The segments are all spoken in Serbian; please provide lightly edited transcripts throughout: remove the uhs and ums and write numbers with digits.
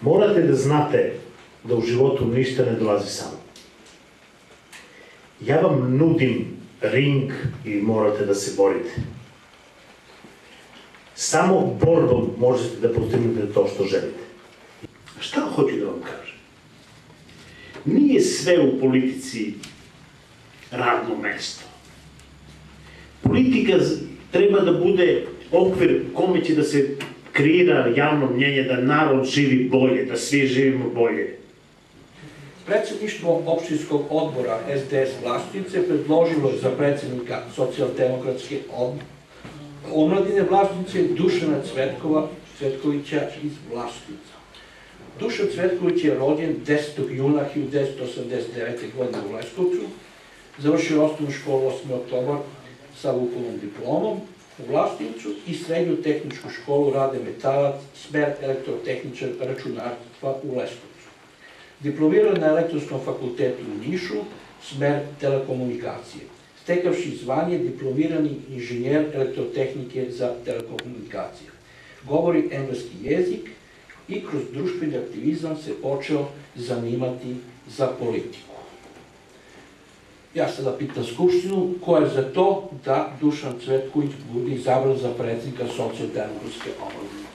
Morate da znate da u životu ništa ne dolazi samo. Ja vam nudim ring i morate da se borite. Samo borbom možete da postignete to što želite. Šta hoću da vam kažem? Nije sve u politici radno mesto. Politika treba da bude okvir kome će da se kreira javno mnjenje, da narod živi bolje, da svi živimo bolje. Predsjedništvo opštinskog odbora SDS Vlaštince predložilo je za predsjednika socijaldemokratske omladine Vlaštince Dušana Cvetkovića iz Vlaštinca. Dušan Cvetković je rođen 10. juna 1989. godine u Leskovcu, završio osnovnu školu 8. oktobar sa Vukovom diplomom u Vlaštincu i srednju tehničku školu Rade Metalac, smer elektrotehničar računarstva u Leskovcu. Diplomirao na Elektronskom fakultetu u Nišu, smer telekomunikacije, stekavši zvanje diplomirani inženjer elektrotehnike za telekomunikacije. Govori engleski jezik i kroz društveni aktivizam se počeo zanimati za politiku. Ja sada pitam Skupštinu, ko je za to da Dušan Cvetković bude izabran za predsjednika socijaldemokratske omladine?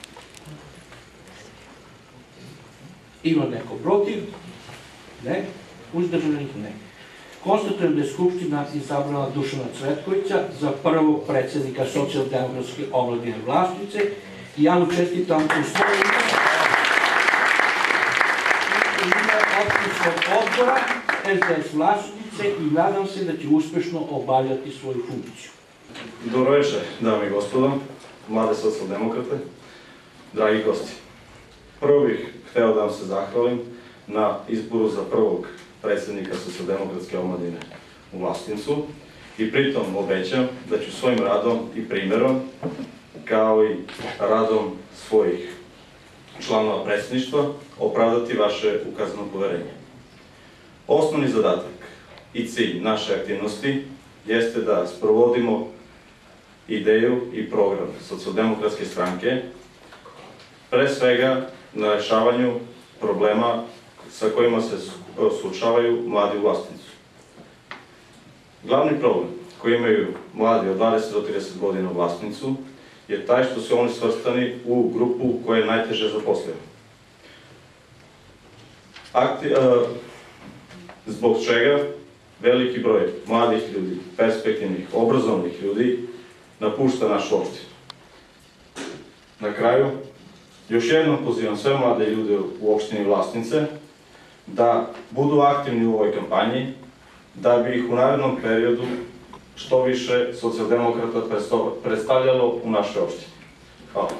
Ima neko protiv? Ne. Uzdržanih? Ne. Konstatujem da je Skupština izabrala Dušana Cvetkovića za prvog predsjednika socijaldemokratske omladine Vlaštince i ja mu čestitam u svoje ime opštinskog odbora SDS Vlaštince i nadam se da će uspešno obavljati svoju funkciju. Dobro večer, dame i gospodo, mlade socijaldemokrate, dragi gosti. Prvo bih hteo da vam se zahvalim na izboru za prvog predsjednika socijaldemokratske omladine u Vlaštincu i pritom obećam da ću svojim radom i primjerom, kao i radom svojih članova predsjedništva, opravdati vaše ukazano poverenje. Osnovni zadatak i cilj naše aktivnosti jeste da sprovodimo ideju i program socijaldemokratske stranke, pre svega na rešavanju problema sa kojima se suočavaju mladi u Vlaštincu. Glavni problem koji imaju mladi od 20 do 30 godina u Vlaštincu je taj što su oni svrstani u grupu koja je najteže zaposlena. Zbog čega veliki broj mladih ljudi, perspektivnih, obrazovnih ljudi napušta našu opštinu. Na kraju, još jednom pozivam sve mlade ljude u opštini Vlaštince da budu aktivni u ovoj kampanji, da bi ih u narednom periodu što više socijaldemokrata predstavljalo u našoj opštini. Hvala.